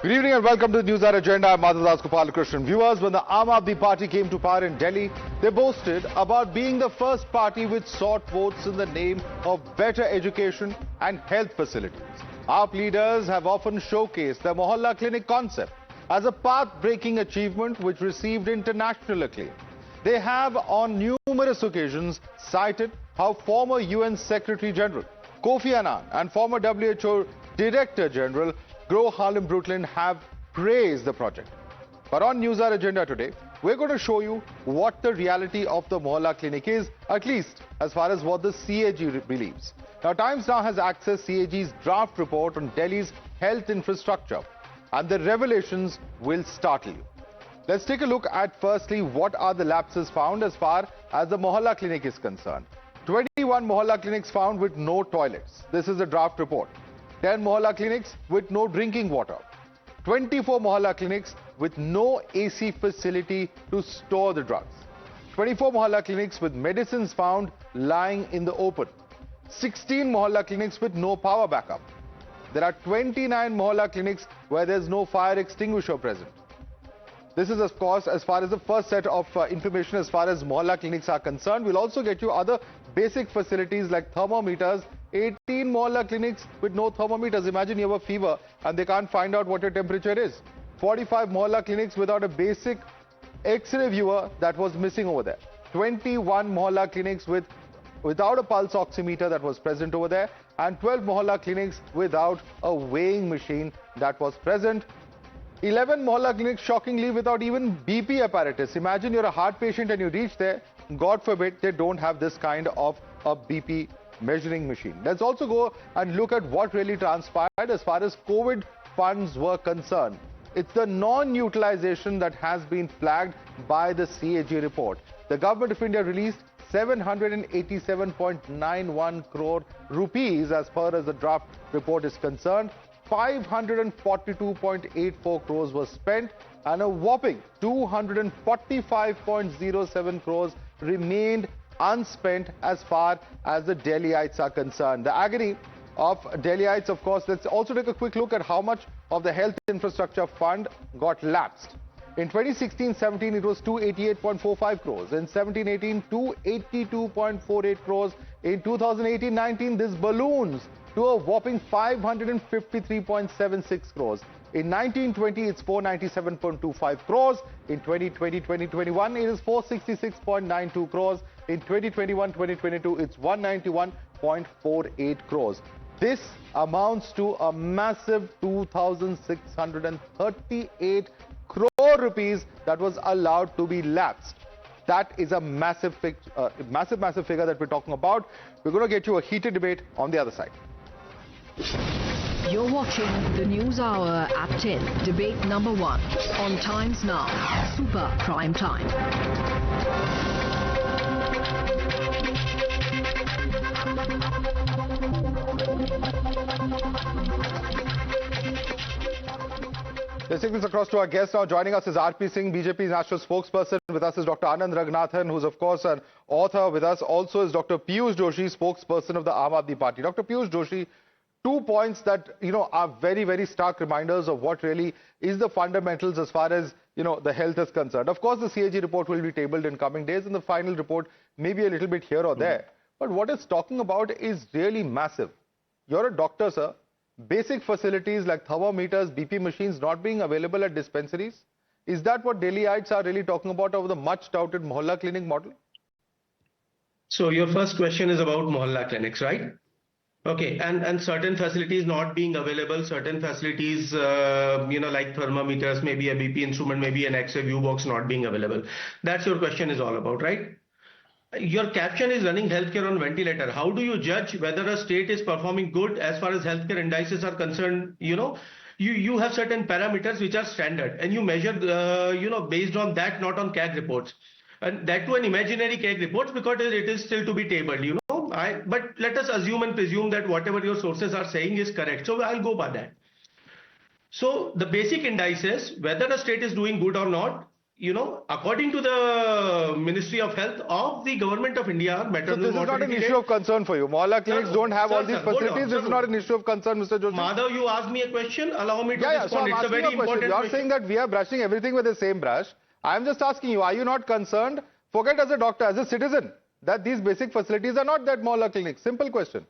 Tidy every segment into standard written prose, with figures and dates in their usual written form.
Good evening and welcome to the News Hour Agenda. I'm Madhav Gopalakrishnan. Viewers, when the AAP Party came to power in Delhi, they boasted about being the first party which sought votes in the name of better education and health facilities. AAP leaders have often showcased the Mohalla Clinic concept as a path-breaking achievement which received international acclaim. They have on numerous occasions cited how former UN Secretary General Kofi Annan and former WHO Director General Gro Harlem Brundtland have praised the project. But on News Hour Agenda today, we're going to show you what the reality of the Mohalla Clinic is, at least as far as what the CAG believes. Now, Times Now has accessed CAG's draft report on Delhi's health infrastructure, and the revelations will startle you. Let's take a look at firstly what are the lapses found as far as the Mohalla Clinic is concerned. 21 Mohalla clinics found with no toilets. This is a draft report. 10 Mohalla clinics with no drinking water. 24 Mohalla clinics with no AC facility to store the drugs. 24 Mohalla clinics with medicines found lying in the open. 16 Mohalla clinics with no power backup. There are 29 Mohalla clinics where there's no fire extinguisher present. This is, of course, as far as the first set of information as far as Mohalla clinics are concerned. We'll also get you other basic facilities like thermometers. 18 Mohalla clinics with no thermometers. Imagine you have a fever and they can't find out what your temperature is. 45 Mohalla clinics without a basic X-ray viewer that was missing over there. 21 Mohalla clinics without a pulse oximeter that was present over there. And 12 Mohalla clinics without a weighing machine that was present. 11 Mohalla clinics, shockingly, without even BP apparatus. Imagine you're a heart patient and you reach there. God forbid they don't have this kind of a BP measuring machine. Let's also go and look at what really transpired as far as COVID funds were concerned. It's the non-utilization that has been flagged by the CAG report. The Government of India released 787.91 crore rupees as far as the draft report is concerned. 542.84 crores was spent and a whopping 245.07 crores remained unspent as far as the Delhiites are concerned. The agony of Delhiites, of course. Let's also take a quick look at how much of the health infrastructure fund got lapsed. In 2016-17, it was 288.45 crores. In 17-18, 282.48 crores. In 2018-19, this balloons to a whopping 553.76 crores. In 1920, it's 497.25 crores. In 2020-2021, it is 466.92 crores. In 2021-2022, it's 191.48 crores. This amounts to a massive 2,638 crore rupees that was allowed to be lapsed. That is a massive figure that we're talking about. We're going to get you a heated debate on the other side. You're watching the News Hour at 10, debate number 1 on Times Now, Super Prime Time. Let's take this across to our guest now. Joining us is RP Singh, BJP's national spokesperson. With us is Dr. Anand Raghunathan, who's of course an author. With us also is Dr. Piyush Joshi, spokesperson of the Aam Aadmi Party. Dr. Piyush Joshi, 2 points that are very, very stark reminders of what really is the fundamentals as far as the health is concerned. Of course, the CAG report will be tabled in coming days, and the final report may be a little bit here or there. But what it's talking about is really massive. You're a doctor, sir. Basic facilities like thermometers, BP machines not being available at dispensaries. Is that what Delhiites are really talking about over the much touted Mohalla clinic model? So your first question is about Mohalla clinics, right? Okay, and certain facilities not being available, certain facilities, like thermometers, maybe a BP instrument, maybe an X-ray view box not being available. That's your question is all about, right? Your caption is running healthcare on ventilator. How do you judge whether a state is performing good as far as healthcare indices are concerned? You have certain parameters which are standard and you measure, based on that, not on CAG reports. And that to an imaginary CAG reports because it is still to be tabled, But let us assume and presume that whatever your sources are saying is correct. So I'll go by that. So the basic indices, whether a state is doing good or not, according to the Ministry of Health of the Government of India, So maternal this is not an mortality issue rate. of concern for you. Mohalla clinics don't have all these facilities. This is not an issue of concern, Mr. Joshi. Madhav, you asked me a question. Allow me to Yeah, so respond. I'm It's a asking you very a question. important You are question. saying that we are brushing everything with the same brush. I'm just asking you, are you not concerned? Forget as a doctor, as a citizen, that these basic facilities are not that Mohalla clinics. Simple question.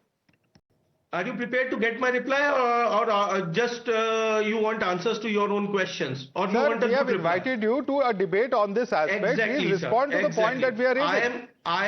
Are you prepared to get my reply, or just you want answers to your own questions, or you Sir, want a we have good reply? invited you to a debate on this aspect. Exactly, Please sir. respond to the point Exactly. that we are raising. I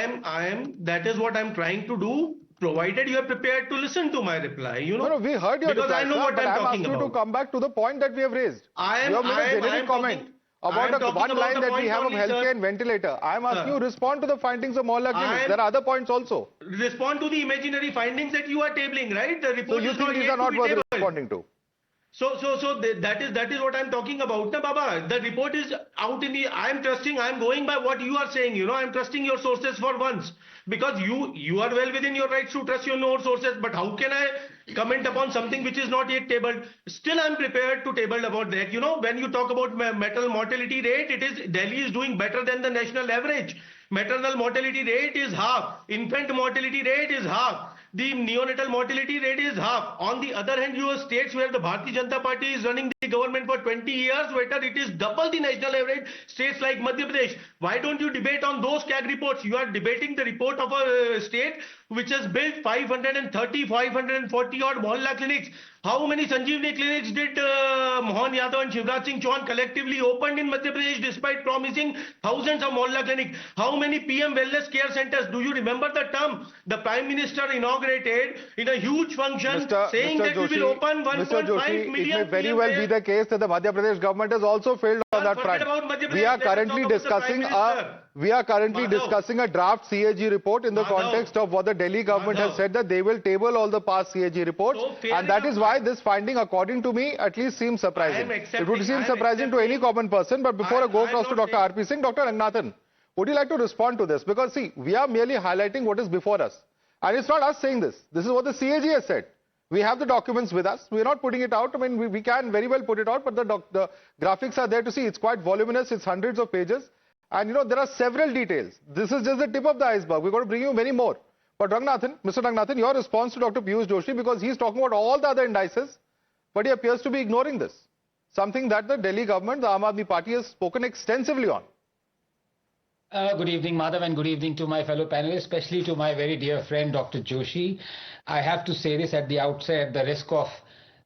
am. That is what I'm trying to do. Provided you are prepared to listen to my reply, No, we heard your because reply, I know sir, what but I'm I'm talking asking you to about. come back to the point that we have raised. You have made a generic comment about one line that we have of healthcare and ventilator. I'm asking you to respond to the findings of Mohalla clinics. There are other points also. Respond to the imaginary findings that you are tabling, right? The So report you is think not these yet are not to be worth tabled. responding to? That is what I'm talking about, na Baba. The report is out in the. I'm going by what you are saying. I'm trusting your sources for once, because you are well within your rights to trust your own sources. But how can I comment upon something which is not yet tabled? Still, I'm prepared to table about that. When you talk about maternal mortality rate, Delhi is doing better than the national average. Maternal mortality rate is half. Infant mortality rate is half. The neonatal mortality rate is half. On the other hand, you have states where the Bharatiya Janata Party is running the government for 20 years, where it is double the national average. States like Madhya Pradesh. Why don't you debate on those CAG reports? You are debating the report of a state which has built 530, 540 odd Mohalla clinics. How many Sanjeevani clinics did Mohan Yadav and Shivraj Singh Chauhan collectively opened in Madhya Pradesh despite promising thousands of Mohalla clinics? How many PM wellness care centers? Do you remember the term the Prime Minister inaugurated in a huge function saying that we will open 1.5 million? It may very well be the case that the Madhya Pradesh government has also failed on that front. We are currently discussing a draft CAG report in the context of what the Delhi government has said, that they will table all the past CAG reports, and that is why this finding, according to me, at least seems surprising. It would seem surprising to any common person, but before I go across to Dr. R.P. Singh, Dr. Ranganathan, would you like to respond to this? Because see, we are merely highlighting what is before us. And it's not us saying this. This is what the CAG has said. We have the documents with us. We are not putting it out. I mean, we can very well put it out, but the graphics are there to see. It's quite voluminous. It's hundreds of pages. And there are several details. This is just the tip of the iceberg. We're going to bring you many more. But Mr. Ranganathan, your response to Dr. Piyush Joshi, because he's talking about all the other indices, but he appears to be ignoring this. Something that the Delhi government, the Aam Aadmi Party, has spoken extensively on. Good evening, Madhav, and good evening to my fellow panelists, especially to my very dear friend, Dr. Joshi. I have to say this at the outset, at the risk of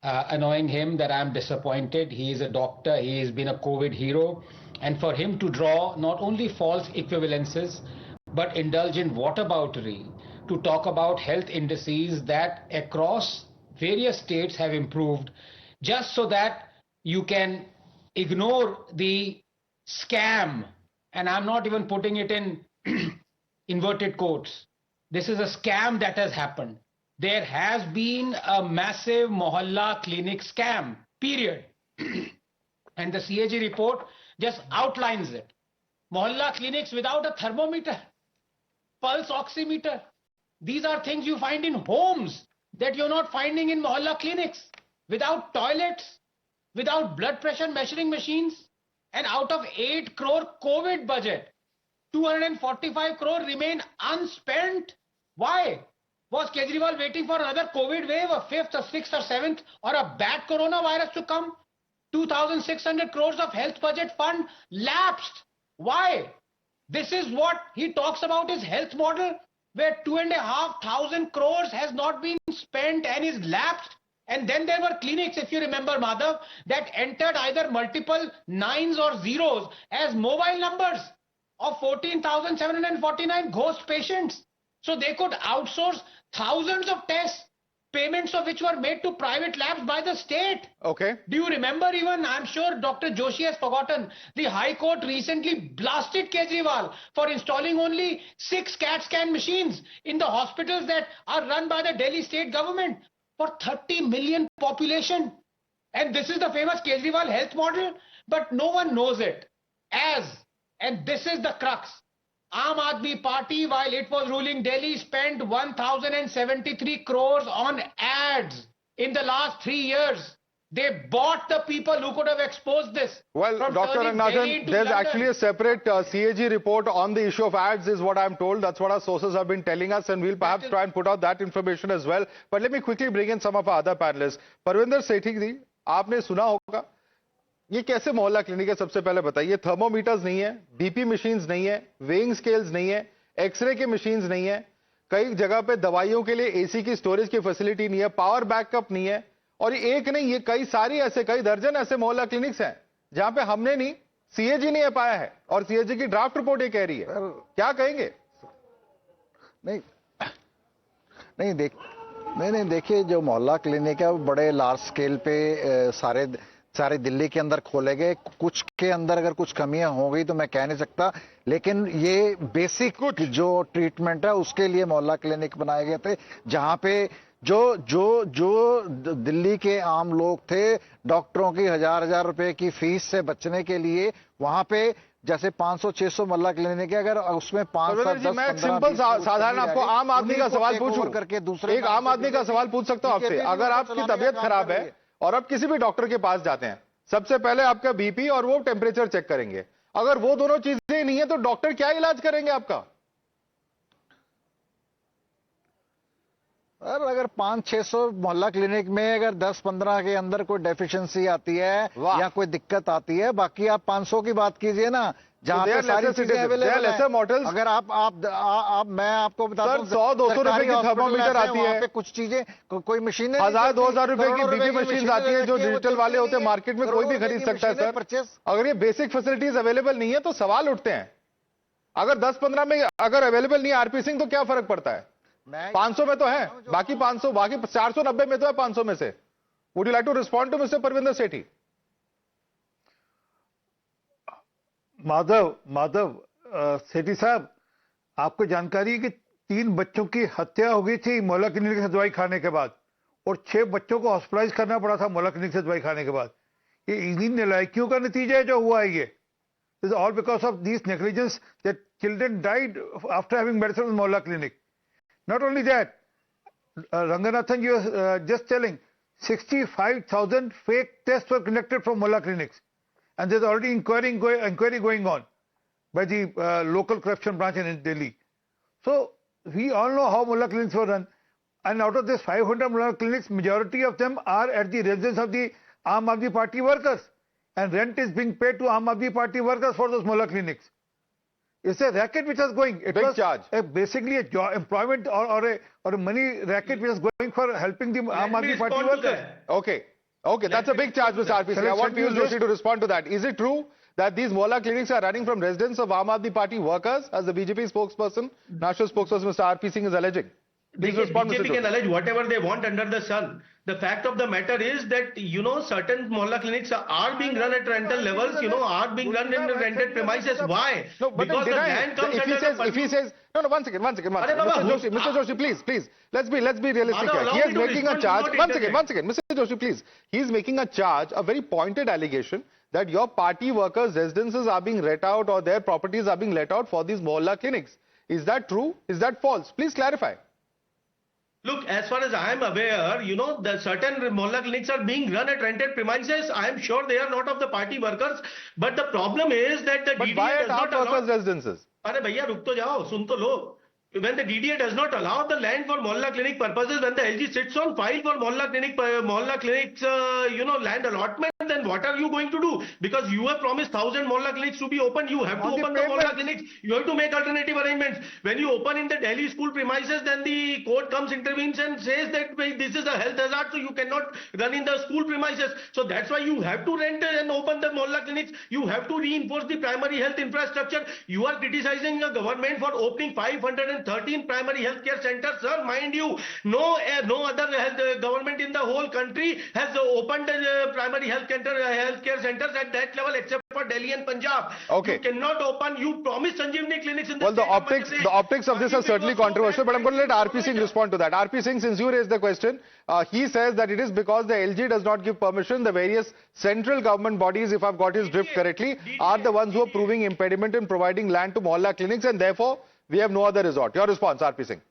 annoying him, that I am disappointed. He is a doctor. He has been a COVID hero. And for him to draw not only false equivalences, but indulge in whataboutery to talk about health indices that across various states have improved, just so that you can ignore the scam. And I'm not even putting it in inverted quotes. This is a scam that has happened. There has been a massive Mohalla clinic scam, period. And the CAG report just outlines it. Mohalla clinics without a thermometer, pulse oximeter. These are things you find in homes that you're not finding in Mohalla clinics. Without toilets, without blood pressure measuring machines. And out of 8 crore COVID budget, 245 crore remain unspent. Why? Was Kejriwal waiting for another COVID wave, a 5th or 6th or 7th, or a bad coronavirus to come? 2,600 crores of health budget fund lapsed. Why? This is what he talks about, his health model, where 2,500 crores has not been spent and is lapsed. And then there were clinics, if you remember, Madhav, that entered either multiple 9s or 0s as mobile numbers of 14,749 ghost patients. So they could outsource thousands of tests, payments of which were made to private labs by the state. Okay. Do you remember even, I'm sure Dr. Joshi has forgotten, the High Court recently blasted Kejriwal for installing only 6 CAT scan machines in the hospitals that are run by the Delhi state government for 30 million population. And this is the famous Kejriwal health model, but no one knows it. And this is the crux. Aam Aadmi Party, while it was ruling Delhi, spent 1,073 crores on ads in the last 3 years. They bought the people who could have exposed this. Well, from Dr. turning Delhi Ranganathan, into there's London. actually a separate CAG report on the issue of ads is what I'm told. That's what our sources have been telling us, and we'll perhaps try and put out that information as well. But let me quickly bring in some of our other panelists. Parvinder Sethi ji, आपने सुना होगा ये कैसे मोहल्ला clinic है? सबसे पहले बताइए. थर्मोमीटर्स नहीं है, बीपी मशीन्स नहीं है, वेइंग स्केल्स नहीं है, एक्सरे के मशीन्स नहीं है, कई जगह पे दवाइयों के लिए एसी की स्टोरेज की फैसिलिटी नहीं है, पावर बैकअप नहीं है, और एक नहीं, ये कई सारी ऐसे कई दर्जन ऐसे मोहल्ला क्लिनिक्स हैं जहां पे हमने नहीं, सीएजी नहीं पाया है, और सीएजी की ड्राफ्ट रिपोर्ट ये कह रही है. क्या कहेंगे? नहीं देखिए, जो मोहल्ला क्लिनिक है वो बड़े लार्ज स्केल पे सारे दिल्ली के अंदर खोले गए. कुछ के अंदर अगर कुछ कमियां हो गई तो मैं कह नहीं सकता, लेकिन ये बेसिक जो ट्रीटमेंट है उसके लिए मोहल्ला क्लिनिक बनाए गए थे, जहां पे जो दिल्ली के आम लोग थे, डॉक्टरों की हजार रुपए की फीस से बचने के लिए वहां पे जैसे 500-600 मोहल्ला क्लिनिक है, अगर उसमें 5-7-10 मैं सिंपल साधारण आपको आम आदमी का सवाल पूछूं करके दूसरे एक आम आदमी का सवाल पूछ सकता हूं आपसे. अगर आपकी तबीयत खराब है और आप किसी भी डॉक्टर के पास जाते हैं, सबसे पहले आपका बीपी और वो टेम्परेचर चेक करेंगे. अगर वो दोनों चीजें नहीं है तो डॉक्टर क्या इलाज करेंगे आपका? अगर 500-600 मोहल्ला क्लिनिक में अगर 10-15 के अंदर कोई डेफिशिएंसी आती है या कोई दिक्कत आती है, बाकी आप 500 की बात कीजिए ना, जहां पे सारी चीजें अवेलेबल है. अगर आप मैं आपको बताता हूं, 100-200 रुपए की थर्मोमीटर आती है, पे कुछ चीजें कोई मशीनें 1000-2000 रुपए की बीपी मशीन आती है जो डिजिटल वाले होते हैं, मार्केट में कोई भी खरीद सकता है सर. अगर ये बेसिक फैसिलिटीज अवेलेबल नहीं है तो सवाल उठते हैं. अगर 10-15 में अगर अवेलेबल नहीं है आरपी सिंह, तो क्या फर्क पड़ता है? 500 में तो है, बाकी 490 में तो है 500 में से. Would you like to respond to mister Parvinder Sethi? Madhav Sethi साहब, आपको जानकारी है कि 3 बच्चों की हत्या हो गई थी मोहल्ला क्लिनिक से दवाई खाने के बाद, और 6 बच्चों को हॉस्पिटलाइज करना पड़ा था मोहल्ला क्लिनिक से दवाई खाने के बाद. ये इन्हीं नालायकियों का नतीजा है जो हुआ है. ये is all because of this negligence that children died after having medicine in मोहल्ला clinic. Not only that, Ranganathan, you were just telling 65,000 fake tests were conducted from Molla clinics, and there's already inquiry going on by the local corruption branch in Delhi. So we all know how Molla clinics were run, and out of this 500 Molla clinics, majority of them are at the residence of the Aam Aadmi Party workers, and rent is being paid to Aam Aadmi Party workers for those Molla clinics. It's a racket which was going. It was charge. Basically a job, employment or a money racket which was going for helping the Aam Aadmi Party workers. Okay, that's a big charge, Mr. RPC. I want Piyush Joshi to respond to that. Is it true that these Molla clinics are running from residents of Aam Aadmi Party workers, as the BJP spokesperson, national spokesperson Mr. RP Singh is alleging? Please respond, Mr. BJP Joshi. can allege whatever they want under the sun. The fact of the matter is that, certain Molla clinics are being run at rental levels, are being run in rented premises. Why? No, but because the land comes if he says, no, one second. Mr. Joshi, please. Let's be realistic here. He is making a charge. One second. Mr. Joshi, please. He is making a charge, a very pointed allegation, that your party workers' residences are being let out or their properties are being let out for these Mohalla clinics. Is that true? Is that false? Please clarify. Look, as far as I am aware, the certain Mohalla clinics are being run at rented premises. I am sure they are not of the party workers. But the problem is that the why DDA at does not our allow... workers' residences? Arey bhaiya, ruk to jao, sun to lo. When the DDA does not allow the land for Mohalla clinic purposes, when the LG sits on file for Mohalla clinics, land allotment, then what are you going to do? Because you have promised 1,000 Mohalla clinics to be opened, you have to open the Mohalla clinics, you have to make alternative arrangements. When you open in the Delhi school premises, then the court comes, intervenes and says that this is a health hazard, so you cannot run in the school premises. So that's why you have to rent and open the Mohalla clinics. You have to reinforce the primary health infrastructure. You are criticizing the government for opening 513 primary healthcare centers. Sir, mind you, no other government in the whole country has opened primary healthcare centers at that level except for Delhi and Punjab. Okay. You cannot open. You promised Sanjeevani clinics in the Well, the optics of this are certainly controversial, but I'm going to let RP Singh respond to that. RP Singh, since you raised the question, he says that it is because the LG does not give permission. The various central government bodies, if I've got his drift correctly, are the ones who are proving impediment in providing land to Mohalla clinics, and therefore we have no other resort. Your response, RP Singh.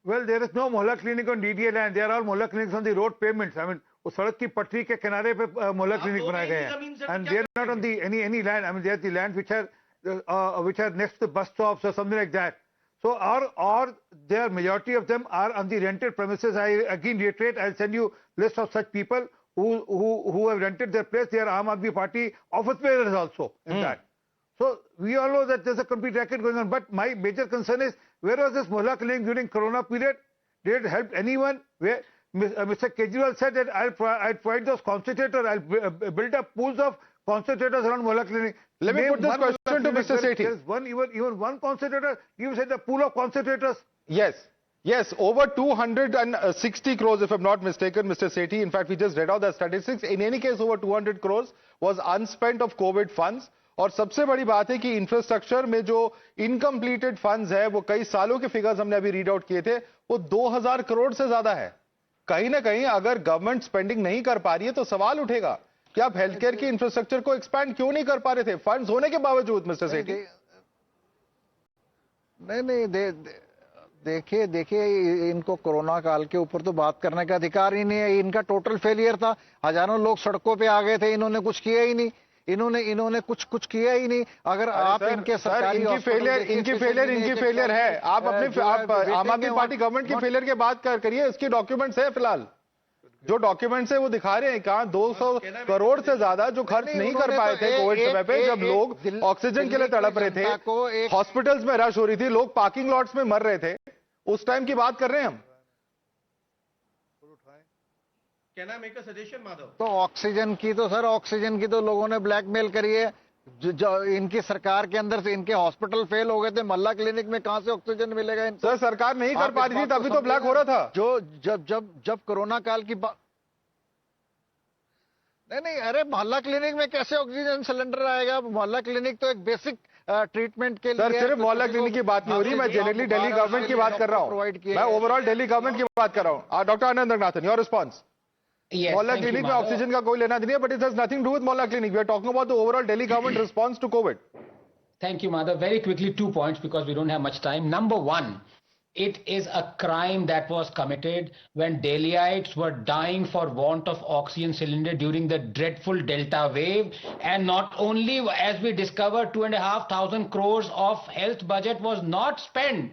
Well, there is no mohalla clinic on DDA land. They are all mohalla clinics on the road pavements. I mean, वो सड़क की पटरी के किनारे पे mohalla clinic बनाए गए हैं. And they are not on the any land. I mean, they are the lands which are next to bus stops or something like that. So, or their majority of them are on the rented premises. I again reiterate, I'll send you list of such people who have rented their place. They are Aam Aadmi Party office bearers also in that. So we all know that there's a complete racket going on. But my major concern is, where was this mohalla clinic during Corona period? Did it help anyone? Where Mr. Kejriwal said that I'll provide those concentrators. I'll build up pools of concentrators around mohalla clinic. Let me put this question to Mr. Sethi. There's even one concentrator. You said the pool of concentrators. Yes, over 260 crores, if I'm not mistaken, Mr. Sethi. In fact, we just read out the statistics. In any case, over 200 crores was unspent of COVID funds. और सबसे बड़ी बात है कि infrastructure में जो incompleted funds है, वो कई सालों के फिगर्स हमने अभी रीड आउट किए थे, वो 2000 करोड़ से ज्यादा है. कहीं ना कहीं अगर गवर्नमेंट स्पेंडिंग नहीं कर पा रही है तो सवाल उठेगा कि आप हेल्थ केयर की इंफ्रास्ट्रक्चर को एक्सपैंड क्यों नहीं कर पा रहे थे फंड्स होने के बावजूद. मिस्टर सेठी, नहीं, देखिए इनको कोरोना काल के ऊपर तो बात करने का अधिकार ही नहीं है. इनका टोटल फेलियर था. हजारों लोग सड़कों पे आ गए थे, इन्होंने कुछ किया ही नहीं. इन्होंने कुछ किया ही नहीं. अगर आप इनके सरकारी इनकी फेलियर है. आप आम आदमी पार्टी गवर्नमेंट की फेलियर की बात करिए. इसके डॉक्यूमेंट्स है फिलहाल. जो डॉक्यूमेंट्स है वो दिखा रहे हैं कहां 200 करोड़ से ज्यादा जो खर्च नहीं कर पाए थे कोविड समय पे, जब लोग ऑक्सीजन के लिए तड़प रहे थे, हॉस्पिटल्स में रश हो रही थी, लोग पार्किंग लॉट्स में मर रहे थे. उस टाइम की बात कर रहे हैं हम. Can I make a suggestion, Madhav? तो ऑक्सीजन की तो लोगों ने ब्लैकमेल करी है. जो इनकी सरकार के अंदर से इनके हॉस्पिटल फेल हो गए थे. मोहल्ला क्लिनिक में कहां से ऑक्सीजन मिलेगा इनको? सर, सरकार नहीं कर पा रही थी तभी तो ब्लैक हो रहा था. जब कोरोना काल की बात नहीं, अरे मोहल्ला क्लिनिक में कैसे ऑक्सीजन सिलेंडर आएगा? मोहल्ला क्लिनिक तो एक बेसिक ट्रीटमेंट के लिए. सर, सिर्फ मोहल्ला क्लिनिक की बात नहीं हो रही. मैं जनरली दिल्ली गवर्नमेंट की बात कर रहा हूं. मैं ओवरऑल दिल्ली गवर्नमेंट की बात कर रहा हूं. Doctor Anand Ranganathan, your response. मोहल्ला क्लिनिक में ऑक्सीजन का कोई लेना नहीं है, but it has nothing to do with मोहल्ला clinic. We are talking about the overall Delhi government response to COVID. Thank you, Madhav. Very quickly, 2 points because we don't have much time. Number one, it is a crime that was committed when Delhiites were dying for want of oxygen cylinder during the dreadful Delta wave. And not only, as we discovered, 2,500 crores of health budget was not spent.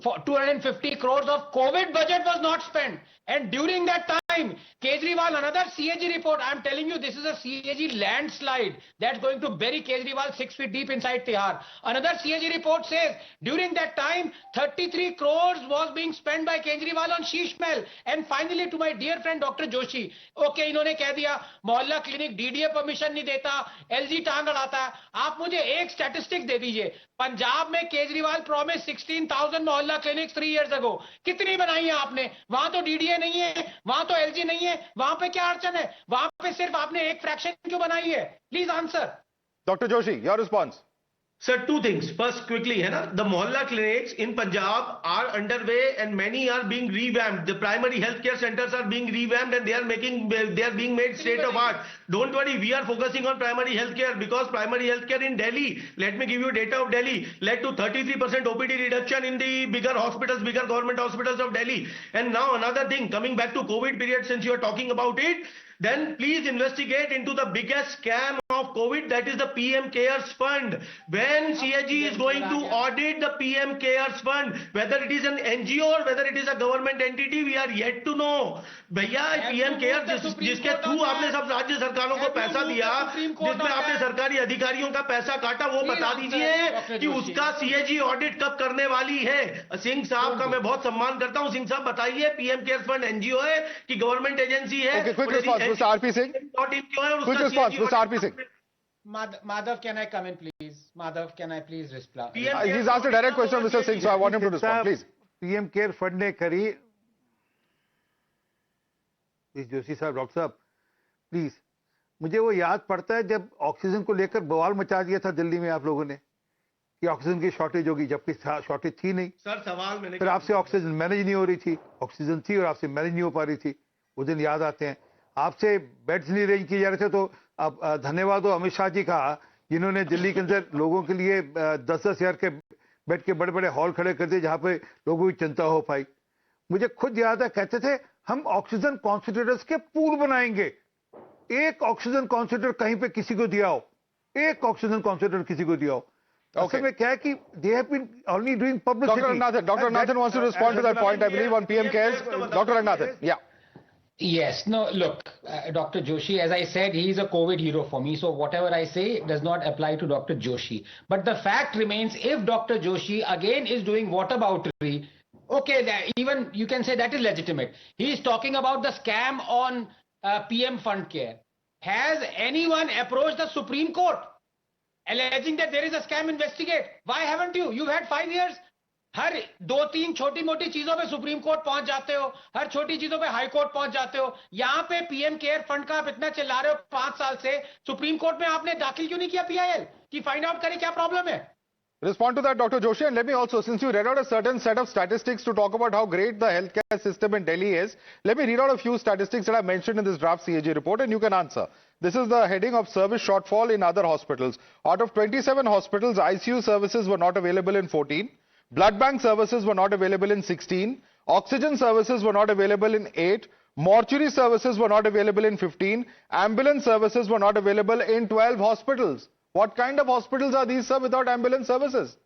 For 250 crores of COVID budget was not spent. And during that time, Kejriwal, another CAG report, I'm telling you, this is a CAG landslide that's going to bury Kejriwal 6 feet deep inside Tihar. Another CAG report says, during that time, 33 crores was being spent by Kejriwal on sheesh mel. And finally, to my dear friend Dr. Joshi, okay, इन्होंने कह दिया, मोहल्ला clinic DDA permission नहीं देता, LG टांग अड़ाता है. आप मुझे एक स्टैटिस्टिक दे दीजिए. पंजाब में केजरीवाल प्रॉमिस 16,000 मोहल्ला क्लिनिक्स 3 years ago. कितनी बनाई है आपने? वहां तो DDA नहीं है, वहां तो LG नहीं है, वहां पे क्या अड़चन है? वहां पे सिर्फ आपने एक फ्रैक्शन क्यों बनाई है? Please answer. Doctor Joshi, your response. Sir, 2 things. First, quickly, है ना, the mohalla clinics in Punjab are underway and many are being revamped. The primary healthcare centers are being revamped and they are being made state of art. Don't worry, we are focusing on primary healthcare because primary healthcare in Delhi, let me give you data of Delhi, led to 33% OPD reduction in the bigger hospitals, bigger government hospitals of Delhi. And now another thing, coming back to COVID period, since you are talking about it, then please investigate into the biggest scam of COVID, that is the PM Cares Fund. When CAG is going to audit the PM Cares Fund, whether it is an NGO or whether it is a government entity, we are yet to know. भैया PM Cares जिसके through आपने सब राज्य सरकारों को पैसा दिया, जिसमें आपने सरकारी अधिकारियों का पैसा काटा, वो बता दीजिए कि उसका CAG ऑडिट कब करने वाली है. सिंह साहब का मैं बहुत सम्मान करता हूं. सिंह साहब बताइए, PM Cares Fund NGO है कि गवर्नमेंट एजेंसी है? Quick response, Mr. RP Singh. Quick response, Mr. RP Singh. Madhav, can I come in, please? Madhav, can I please respond? He's asked a direct question, Mr. Singh, so I want him to respond, please. PM Care Fund ने करी. जोशी साहब, doctor साहब, please, मुझे वो याद पड़ता है जब ऑक्सीजन को लेकर बवाल मचा दिया था दिल्ली में आप लोगों ने कि ऑक्सीजन की शॉर्टेज होगी, जबकि शॉर्टेज थी नहीं. सर, सवाल मैंने फिर आपसे ऑक्सीजन मैनेज नहीं हो रही थी. ऑक्सीजन थी और आपसे मैनेज नहीं हो पा रही थी. वो दिन याद आते हैं. आपसे बेड्स नहीं अरेंज किए जा रहे थे, तो अब धन्यवाद हो अमित शाह जी का, जिन्होंने दिल्ली के अंदर लोगों के लिए 10-10 हजार के बेड के बड़े बड़े हॉल खड़े कर दिए जहां पे लोगों की चिंता हो पाई. मुझे खुद याद है, कहते थे हम ऑक्सीजन कॉन्सेंट्रेटर्स के पूल बनाएंगे, एक ऑक्सीजन कॉन्सेंट्रेटर कहीं पे किसी को दिया हो, एक ऑक्सीजन कॉन्सेंट्रेटर किसी को दिया हो। असल में क्या है कि they have been only doing publicity. Dr. Ranganathan wants to respond to that point, I believe, on PM cares. Dr. Ranganathan, yeah. Yes, no, look, Dr. Joshi, as I said, he is a COVID hero for me. So whatever I say does not apply to Dr. Joshi. But the fact remains, if Dr. Joshi again is doing whataboutery, okay, even you can say that is legitimate. He is talking about the scam on PM Fund Care. Has anyone approached the Supreme Court alleging that there is a scam? Investigate. Why haven't you? You've had 5 years. हर 2-3 छोटी मोटी चीजों पे supreme court पहुंच जाते हो, हर छोटी चीजों पे हाई कोर्ट पहुंच जाते हो। यहाँ पे पीएम केयर फंड का आप इतना चिल्ला रहे हो 5 साल से, सुप्रीम कोर्ट में आपने दाखिल क्यों नहीं किया पीआईएल कि फाइंड आउट करे क्या प्रॉब्लम है? Respond to that, Dr. Joshi, and let me also, since you read out a certain set of statistics to talk about how great the healthcare system in Delhi is, let me read out a few statistics that I mentioned in this draft CAG report, and you can answer. This is the heading of service shortfall in other hospitals. Out of 27 hospitals, ICU services were not available in 14. Blood bank services were not available in 16. Oxygen services were not available in 8. Mortuary services were not available in 15. Ambulance services were not available in 12 hospitals. What kind of hospitals are these, sir, without ambulance services?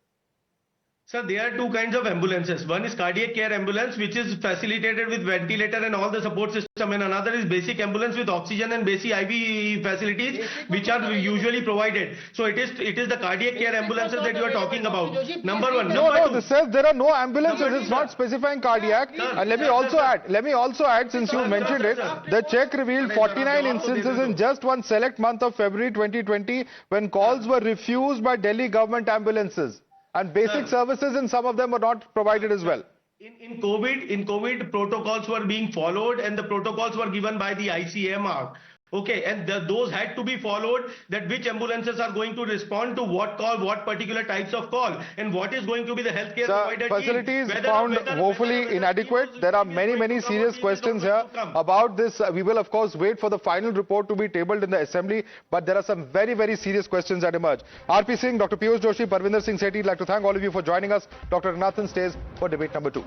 Sir, there are two kinds of ambulances. One is cardiac care ambulance, which is facilitated with ventilator and all the support system, and another is basic ambulance with oxygen and basic IV facilities, which are usually provided. So it is the cardiac care ambulances that you are talking about. Number one. No, this says there are no ambulances. It's not specifying cardiac. And let me also add, since you mentioned it, the check revealed 49 instances in just one select month of February 2020 when calls were refused by Delhi government ambulances. And basic services in some of them were not provided as well. In COVID, protocols were being followed, and the protocols were given by the ICMR. Okay, and those had to be followed, that which ambulances are going to respond to what call, what particular types of call, and what is going to be the healthcare provider facilities team. Found woefully inadequate. There are many serious questions here about this. We will, of course, wait for the final report to be tabled in the assembly, but there are some very serious questions that emerge. RP Singh, Dr. Piyush Joshi, Parvinder Singh Sethi, I'd like to thank all of you for joining us. Dr. Ranganathan stays for debate number 2.